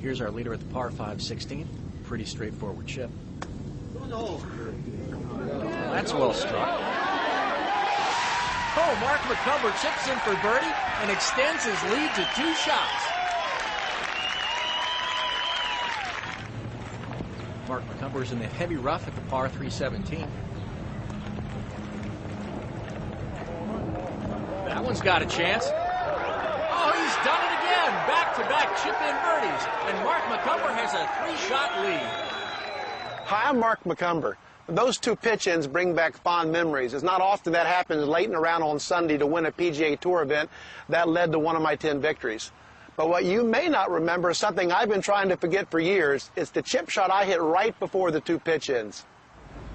Here's our leader at the par 5 16. Pretty straightforward chip. That's well struck. Oh, Mark McCumber chips in for birdie and extends his lead to 2 shots. Mark McCumber's in the heavy rough at the par 3 17. That one's got a chance. Oh, he's done it again. Back-to-back chip-in birdies. And Mark McCumber has a 3-shot lead. Hi, I'm Mark McCumber. Those 2 pitch-ins bring back fond memories. It's not often that happens late in the round on Sunday to win a PGA Tour event. That led to one of my 10 victories. But what you may not remember is something I've been trying to forget for years. It's the chip shot I hit right before the 2 pitch-ins.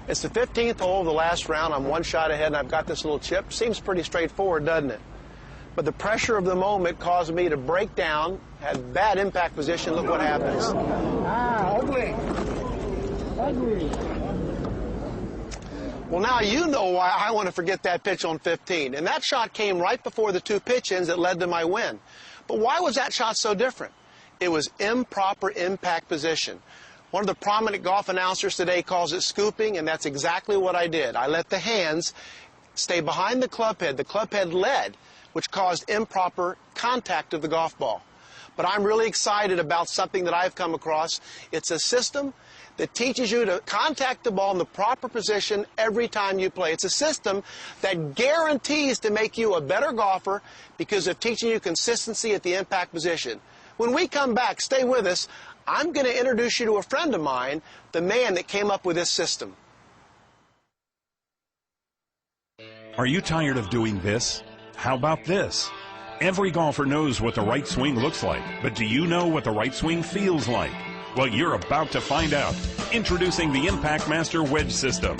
It's the 15th hole of the last round. I'm 1 shot ahead, and I've got this little chip. Seems pretty straightforward, doesn't it? But the pressure of the moment caused me to break down, had bad impact position. Look what happens. Ugly. Well, now you know why I want to forget that pitch on 15. And that shot came right before the 2 pitch-ins that led to my win. But why was that shot so different? It was improper impact position. One of the prominent golf announcers today calls it scooping, and that's exactly what I did. I let the hands stay behind the club head. The club head led, which caused improper contact of the golf ball. But I'm really excited about something that I've come across. It's a system that teaches you to contact the ball in the proper position every time you play. It's a system that guarantees to make you a better golfer because of teaching you consistency at the impact position. When we come back, stay with us. I'm going to introduce you to a friend of mine, the man that came up with this system. Are you tired of doing this? How about this? Every golfer knows what the right swing looks like, but do you know what the right swing feels like? Well, you're about to find out. Introducing the Impact Master Wedge System.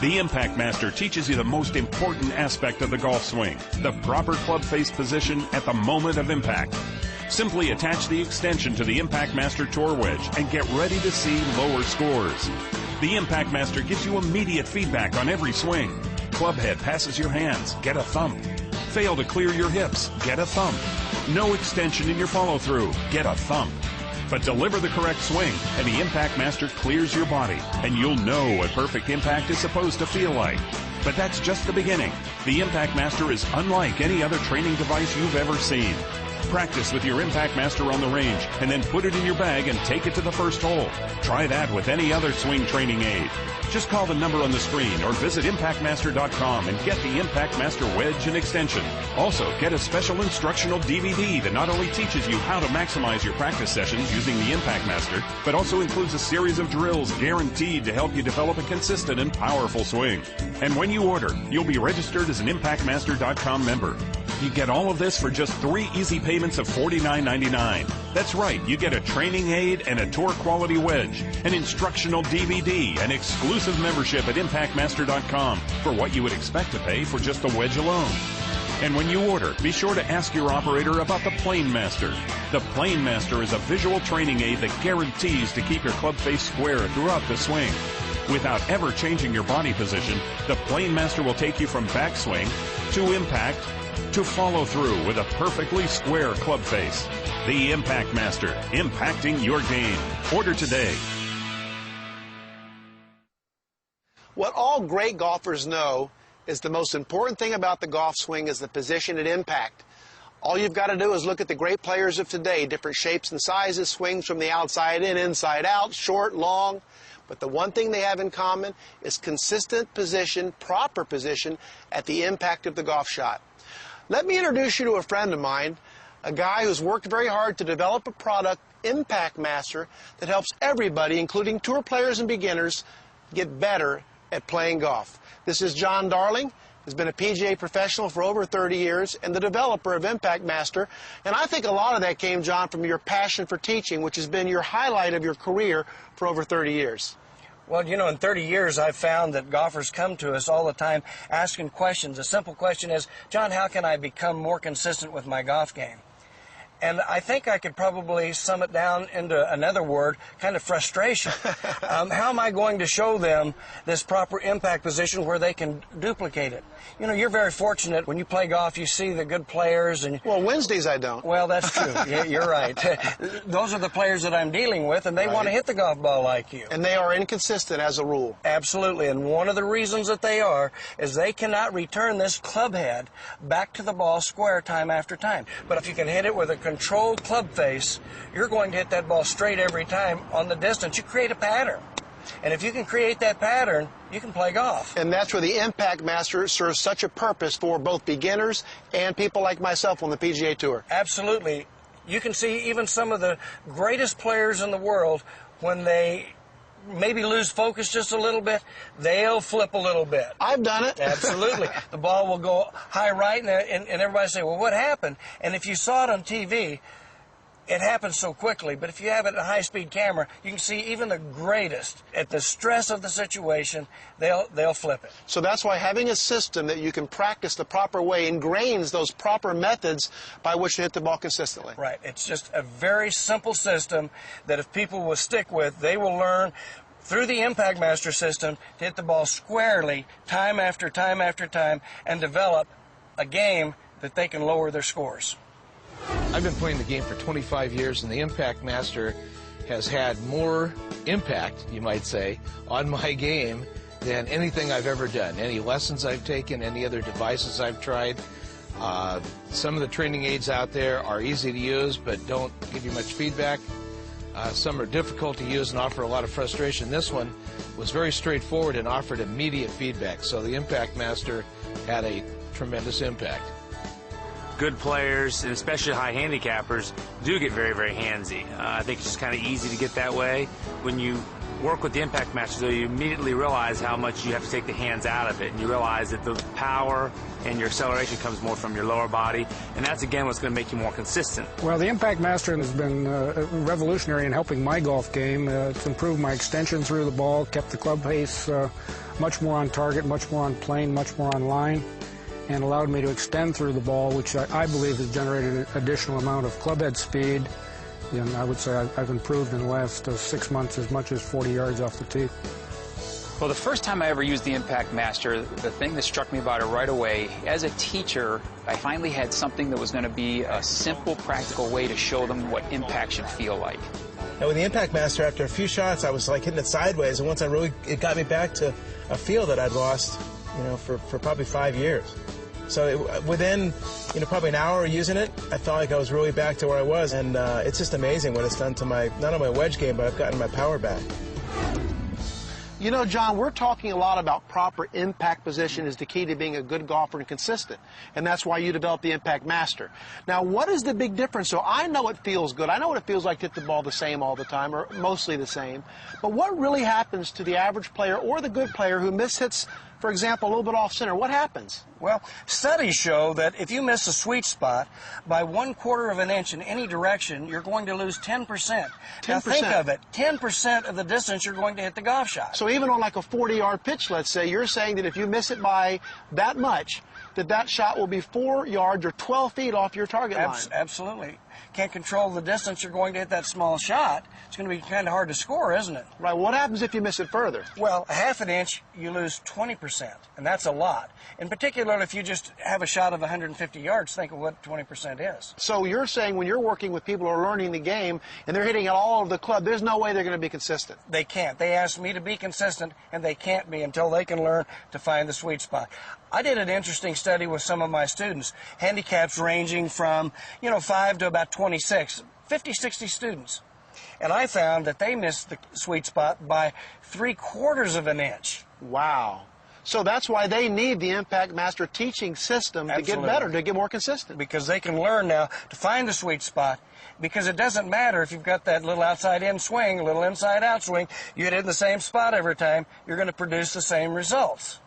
The Impact Master teaches you the most important aspect of the golf swing, the proper club face position at the moment of impact. Simply attach the extension to the Impact Master Tour Wedge and get ready to see lower scores. The Impact Master gives you immediate feedback on every swing. Club head passes your hands, get a thump. Fail to clear your hips, get a thump. No extension in your follow-through, get a thump. But deliver the correct swing, and the Impact Master clears your body, and you'll know what perfect impact is supposed to feel like. But that's just the beginning. The Impact Master is unlike any other training device you've ever seen. Practice with your Impact Master on the range, and then put it in your bag and take it to the first hole. Try that with any other swing training aid. Just call the number on the screen or visit ImpactMaster.com and get the Impact Master Wedge and extension. Also, get a special instructional DVD that not only teaches you how to maximize your practice sessions using the Impact Master, but also includes a series of drills guaranteed to help you develop a consistent and powerful swing. And when you order, you'll be registered as an ImpactMaster.com member. You get all of this for just 3 easy payments of $49.99. That's right, you get a training aid and a tour quality wedge, an instructional DVD, and exclusive membership at ImpactMaster.com for what you would expect to pay for just the wedge alone. And when you order, be sure to ask your operator about the Plane Master. The Plane Master is a visual training aid that guarantees to keep your club face square throughout the swing. Without ever changing your body position, the Plane Master will take you from backswing to impact to follow through with a perfectly square club face. The Impact Master, impacting your game. Order today. What all great golfers know is the most important thing about the golf swing is the position at impact. All you've got to do is look at the great players of today, different shapes and sizes, swings from the outside in, inside out, short, long. But the one thing they have in common is consistent position, proper position at the impact of the golf shot. Let me introduce you to a friend of mine, a guy who's worked very hard to develop a product, Impact Master, that helps everybody, including tour players and beginners, get better at playing golf. This is John Darling. He's been a PGA professional for over 30 years and the developer of Impact Master. And I think a lot of that came, John, from your passion for teaching, which has been your highlight of your career for over 30 years. Well, you know, in 30 years, I've found that golfers come to us all the time asking questions. A simple question is, John, how can I become more consistent with my golf game? And I think I could probably sum it down into another word, kind of frustration. How am I going to show them this proper impact position where they can duplicate it? You know, you're very fortunate when you play golf, you see the good players. And well, Wednesdays I don't. Well, that's true. You're right. Those are the players that I'm dealing with, and they want to hit the golf ball like you. And they are inconsistent as a rule. Absolutely. And one of the reasons that they are is they cannot return this club head back to the ball square time after time. But if you can hit it with a controlled club face, you're going to hit that ball straight every time on the distance. You create a pattern. And if you can create that pattern, you can play golf. And that's where the Impact Master serves such a purpose for both beginners and people like myself on the PGA Tour. Absolutely. You can see even some of the greatest players in the world, when they maybe lose focus just a little bit, they'll flip a little bit. I've done it. Absolutely. The ball will go high right, and everybody say, well, what happened? And if you saw it on TV, it happens so quickly. But if you have it in a high-speed camera, you can see even the greatest, at the stress of the situation, they'll flip it. So that's why having a system that you can practice the proper way ingrains those proper methods by which to hit the ball consistently. Right. It's just a very simple system that if people will stick with, they will learn through the Impact Master system to hit the ball squarely time after time after time and develop a game that they can lower their scores. I've been playing the game for 25 years, and the Impact Master has had more impact, you might say, on my game than anything I've ever done. Any lessons I've taken, any other devices I've tried. Some of the training aids out there are easy to use but don't give you much feedback. Some are difficult to use and offer a lot of frustration. This one was very straightforward and offered immediate feedback, so the Impact Master had a tremendous impact. Good players, and especially high handicappers, do get very, very handsy. I think it's just kind of easy to get that way. When you work with the Impact Master, though, you immediately realize how much you have to take the hands out of it, and you realize that the power and your acceleration comes more from your lower body, and that's, again, what's going to make you more consistent. Well, the Impact Master has been revolutionary in helping my golf game. It's improved my extension through the ball, kept the club face much more on target, much more on plane, much more on line, and allowed me to extend through the ball, which I believe has generated an additional amount of club head speed. And I would say I've improved in the last 6 months as much as 40 yards off the tee. Well, the first time I ever used the Impact Master, the thing that struck me about it right away, as a teacher, I finally had something that was going to be a simple, practical way to show them what impact should feel like. And with the Impact Master, after a few shots, I was like hitting it sideways, and once it got me back to a feel that I'd lost, you know, for probably 5 years. So within, you know, probably an hour of using it, I felt like I was really back to where I was, and it's just amazing what it's done to my, not only my wedge game, but I've gotten my power back. You know, John, we're talking a lot about proper impact position is the key to being a good golfer and consistent, and that's why you developed the Impact Master. Now, what is the big difference? So I know it feels good. I know what it feels like to hit the ball the same all the time, or mostly the same. But what really happens to the average player or the good player who mishits, for example, a little bit off center? What happens? Well, studies show that if you miss a sweet spot by 1/4 of an inch in any direction, you're going to lose 10%. 10%. Now think of it, 10% of the distance you're going to hit the golf shot. So even on like a 40-yard pitch, let's say, you're saying that if you miss it by that much, that shot will be 4 yards or 12 feet off your target line. Absolutely. Can't control the distance you're going to hit that small shot. It's going to be kind of hard to score, isn't it? Right. What happens if you miss it further? Well, a 1/2 inch, you lose 20%, and that's a lot. In particular, if you just have a shot of 150 yards, think of what 20% is. So you're saying when you're working with people who are learning the game and they're hitting it all over the club, there's no way they're going to be consistent. They can't. They ask me to be consistent, and they can't be until they can learn to find the sweet spot. I did an interesting study with some of my students, handicaps ranging from, 5 to about 26, 50, 60 students. And I found that they missed the sweet spot by 3/4 of an inch. Wow. So that's why they need the Impact Master teaching system to get better, to get more consistent. Because they can learn now to find the sweet spot. Because it doesn't matter if you've got that little outside-in swing, a little inside-out swing, you hit it in the same spot every time, you're going to produce the same results.